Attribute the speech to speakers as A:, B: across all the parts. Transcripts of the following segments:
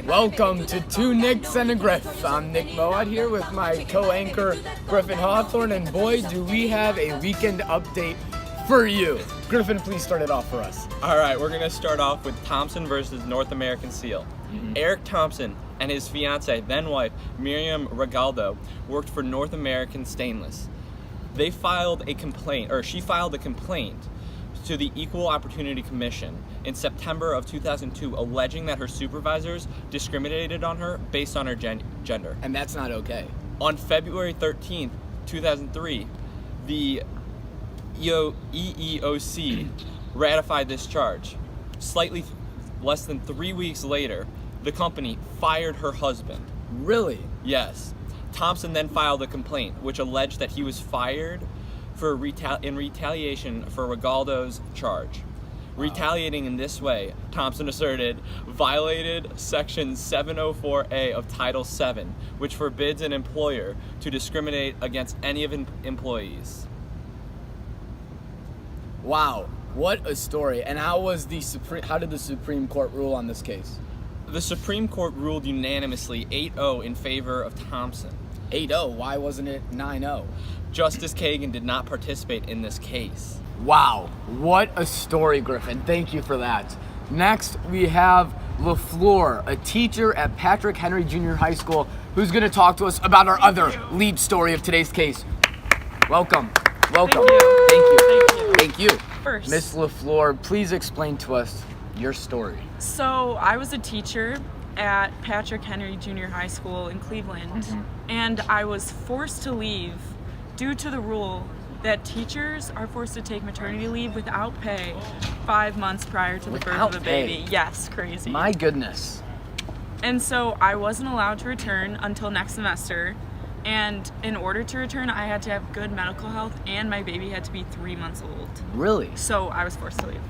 A: Welcome to Two Nicks and a Griff. I'm Nick Moad here with my co-anchor Griffin Hawthorne, and boy, do we have a weekend update for you. Griffin, please start it off for us.
B: All right, we're going to start off with Thompson versus North American Seal. Eric Thompson and his fiancée, then wife, Miriam Regaldo, worked for North American Stainless. She filed a complaint to the Equal Opportunity Commission in September of 2002, alleging that her supervisors discriminated on her based on her gender.
A: And that's not okay.
B: On February 13th, 2003, the EEOC ratified this charge. Slightly less than 3 weeks later, the company fired her husband.
A: Really?
B: Yes. Thompson then filed a complaint, which alleged that he was fired in retaliation for Regaldo's charge. Retaliating in this way, Thompson asserted, violated Section 704A of Title VII, which forbids an employer to discriminate against any of employees.
A: Wow, what a story. And how did the Supreme Court rule on this case?
B: The Supreme Court ruled unanimously 8-0 in favor of Thompson.
A: 8-0? Why wasn't it 9-0?
B: Justice Kagan did not participate in this case.
A: Wow, what a story, Griffin. Thank you for that. Next, we have LaFleur, a teacher at Patrick Henry Junior High School, who's going to talk to us about our other lead story of today's case. Welcome. Welcome. Thank you.
C: First,
A: Miss LaFleur, please explain to us your story.
C: So I was a teacher at Patrick Henry Junior High School in Cleveland, and I was forced to leave due to the rule that teachers are forced to take maternity leave without pay 5 months prior to the birth of a baby. Yes, crazy.
A: My goodness.
C: And so I wasn't allowed to return until next semester, and in order to return, I had to have good medical health, and my baby had to be 3 months old.
A: Really?
C: So I was forced to leave.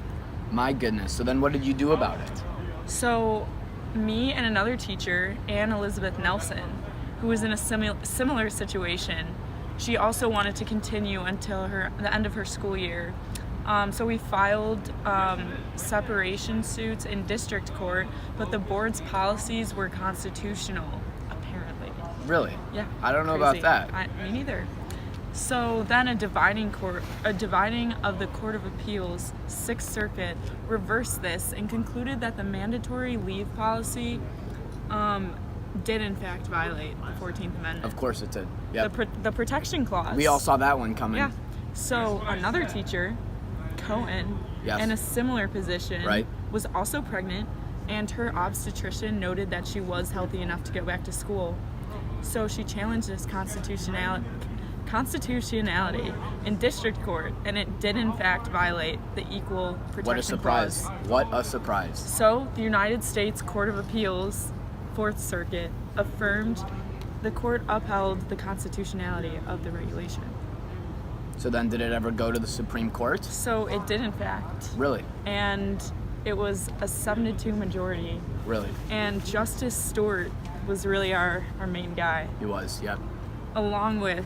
A: My goodness. So then what did you do about it?
C: So me and another teacher, Ann Elizabeth Nelson, who was in a similar situation, she also wanted to continue until the end of her school year. So we filed separation suits in district court, but the board's policies were constitutional, apparently.
A: Really?
C: Yeah.
A: I don't know about that.
C: Me neither. So then a dividing of the Court of Appeals, Sixth Circuit, reversed this and concluded that the mandatory leave policy did in fact violate the 14th Amendment.
A: Of course it did. Yep.
C: The protection clause.
A: We all saw that one coming.
C: Yeah. So another teacher, Cohen,
A: Yes.
C: in a similar position,
A: Right.
C: was also pregnant, and her obstetrician noted that she was healthy enough to go back to school. So she challenged this constitutionality in district court, and it did in fact violate the Equal Protection
A: What a surprise.
C: Clause.
A: What a surprise.
C: So the United States Court of Appeals, Fourth Circuit, affirmed the court upheld the constitutionality of the regulation.
A: So then did it ever go to the Supreme Court?
C: So it did in fact.
A: Really?
C: And it was a 7-2 majority.
A: Really?
C: And Justice Stewart was really our main guy,
A: He was, yep.
C: along with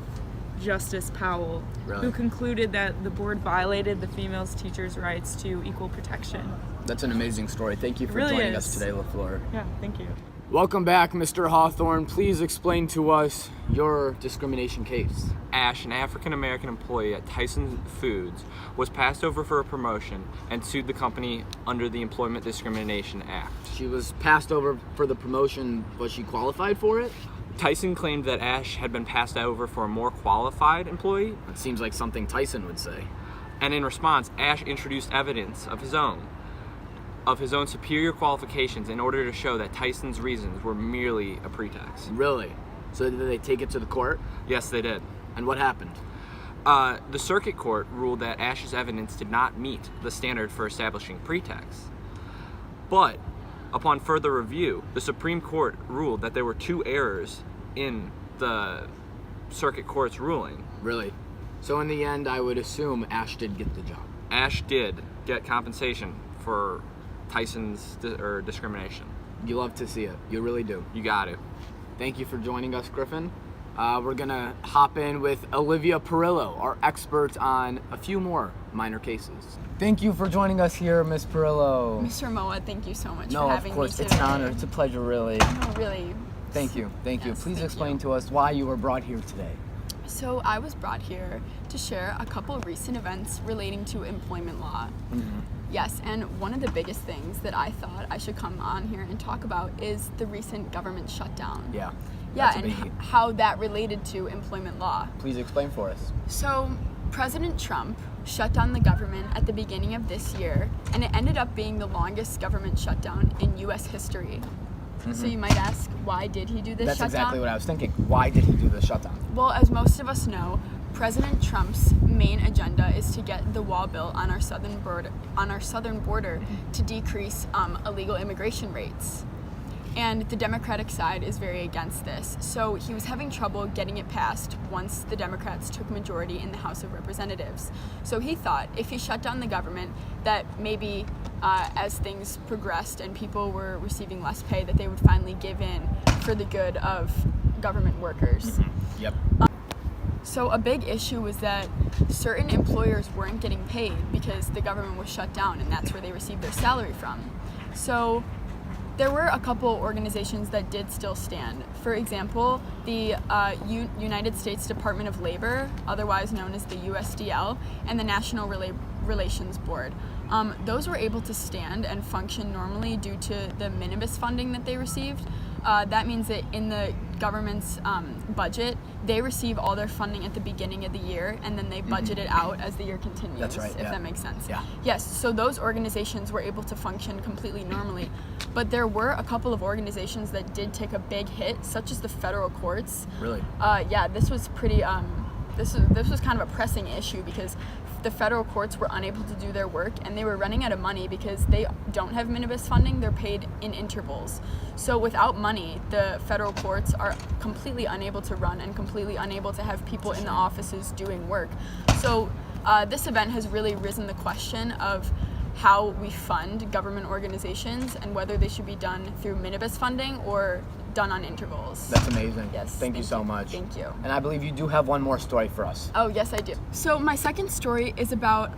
C: Justice Powell,
A: Really?
C: who concluded that the board violated the female teachers' rights to equal protection.
A: That's an amazing story. Thank you for
C: Really
A: joining
C: is.
A: us today, LaFleur.
C: Yeah, thank you.
A: Welcome back, Mr. Hawthorne. Please explain to us your discrimination case.
B: Ash, an African-American employee at Tyson Foods, was passed over for a promotion and sued the company under the Employment Discrimination Act.
A: She was passed over for the promotion. Was she qualified for it?
B: Tyson claimed that Ash had been passed over for a more qualified employee,
A: That seems like something Tyson would say.
B: and in response, Ash introduced evidence of his own superior qualifications in order to show that Tyson's reasons were merely a pretext.
A: Really? So did they take it to the court?
B: Yes, they did.
A: And what happened?
B: The circuit court ruled that Ash's evidence did not meet the standard for establishing pretext. But upon further review, the Supreme Court ruled that there were 2 errors in the circuit court's ruling.
A: Really? So in the end, I would assume Ash did get the job.
B: Ash did get compensation for Tyson's discrimination.
A: You love to see it. You really do.
B: You got it.
A: Thank you for joining us, Griffin. we're gonna hop in with Olivia Perillo, our expert on a few more minor cases. Thank you for joining us here, Miss Perillo.
D: Mr. Moa, thank you so much
A: No,
D: for
A: of
D: having me
A: course,
D: today.
A: it's an honor. It's a pleasure, really.
D: No, really.
A: Thank you. Thank you.
D: Yes,
A: Please
D: thank
A: explain
D: you.
A: to us why you were brought here today.
D: So I was brought here to share a couple of recent events relating to employment law.
A: Mm-hmm.
D: Yes, and one of the biggest things that I thought I should come on here and talk about is the recent government shutdown.
A: Yeah.
D: Yeah,
A: that's a
D: and
A: biggie.
D: how that related to employment law.
A: Please explain for us.
D: So, President Trump shut down the government at the beginning of this year, and it ended up being the longest government shutdown in U.S. history. So you might ask, why did he do this
A: That's
D: shutdown?
A: exactly what I was thinking. Why did he do the shutdown?
D: Well, as most of us know, President Trump's main agenda is to get the wall built on our southern border to decrease illegal immigration rates. And the Democratic side is very against this. So he was having trouble getting it passed once the Democrats took majority in the House of Representatives. So he thought if he shut down the government, that maybe as things progressed and people were receiving less pay, that they would finally give in for the good of government workers.
A: Yep.
D: So a big issue was that certain employers weren't getting paid because the government was shut down, and that's where they received their salary from. So there were a couple organizations that did still stand. For example, the United States Department of Labor, otherwise known as the USDL, and the National Relations Board. Those were able to stand and function normally due to the minibus funding that they received. That means that in the government's budget, they receive all their funding at the beginning of the year, and then they budget it out as the year continues.
A: That's right,
D: If
A: yeah.
D: that makes sense.
A: Yeah.
D: Yes. So those organizations were able to function completely normally, but there were a couple of organizations that did take a big hit, such as the federal courts.
A: Really?
D: Yeah. This was pretty. This was kind of a pressing issue because the federal courts were unable to do their work, and they were running out of money because they don't have minibus funding. They're paid in intervals. So without money, the federal courts are completely unable to run and completely unable to have people in the offices doing work. So this event has really risen the question of how we fund government organizations and whether they should be done through minibus funding or done on intervals.
A: That's amazing.
D: Yes.
A: Thank you so much.
D: Thank you.
A: And I believe you do have one more story for us.
D: Oh, yes, I do. So my second story is about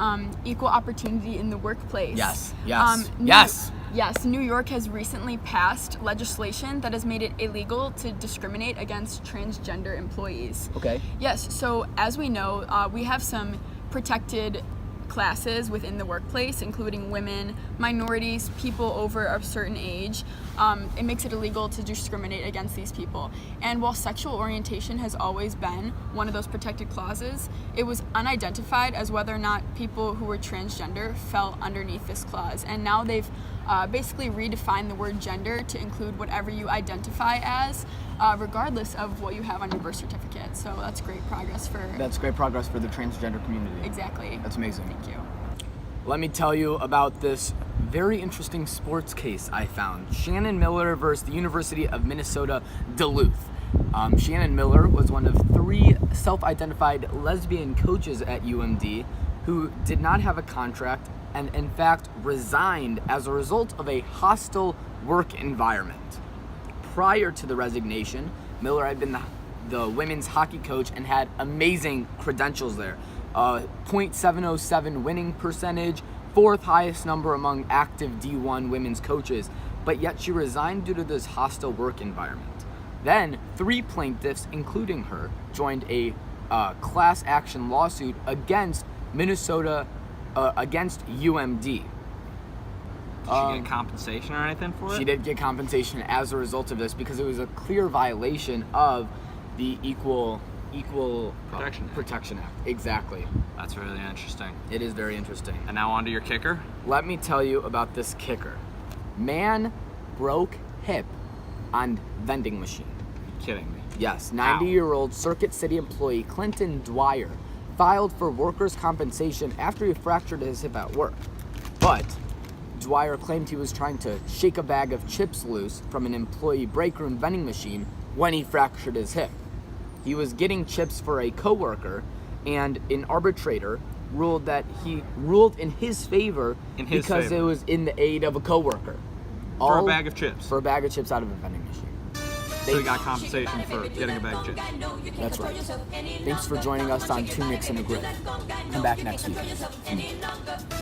D: equal opportunity in the workplace.
A: Yes. Yes.
D: Yes, New York has recently passed legislation that has made it illegal to discriminate against transgender employees.
A: Okay.
D: Yes, so as we know, we have some protected classes within the workplace, including women, minorities, people over a certain age. It makes it illegal to discriminate against these people. And while sexual orientation has always been one of those protected clauses, it was unidentified as whether or not people who were transgender fell underneath this clause. And now they've basically redefined the word gender to include whatever you identify as, regardless of what you have on your birth certificate. So that's great progress for...
A: That's great progress for the transgender community.
D: Exactly.
A: That's amazing.
D: Thank you.
A: Let me tell you about this very interesting sports case I found. Shannon Miller versus the University of Minnesota, Duluth. Shannon Miller was one of 3 self-identified lesbian coaches at UMD who did not have a contract and in fact resigned as a result of a hostile work environment. Prior to the resignation, Miller had been the women's hockey coach and had amazing credentials there. .707 winning percentage, 4th highest number among active D1 women's coaches, but yet she resigned due to this hostile work environment. Then 3 plaintiffs, including her, joined a class action lawsuit against Minnesota, against UMD.
B: Did she get compensation or anything for it?
A: She did get compensation as a result of this because it was a clear violation of the Equal
B: Protection Act.
A: Exactly.
B: That's really interesting.
A: It is very interesting.
B: And now on to your kicker.
A: Let me tell you about this kicker. Man broke hip on vending machine.
B: Kidding me.
A: Yes,
B: Ow.
A: 90-year-old Circuit City employee Clinton Dwyer filed for workers' compensation after he fractured his hip at work. But Dwyer claimed he was trying to shake a bag of chips loose from an employee break room vending machine when he fractured his hip. He was getting chips for a coworker, and an arbitrator ruled in his favor because it was in the aid of a coworker.
B: For a bag of chips.
A: For a bag of chips out of a vending machine.
E: so they got compensation for getting a bag of gin.
A: That's right. Thanks for joining us on Two Nicks and a Griff. Come back next week.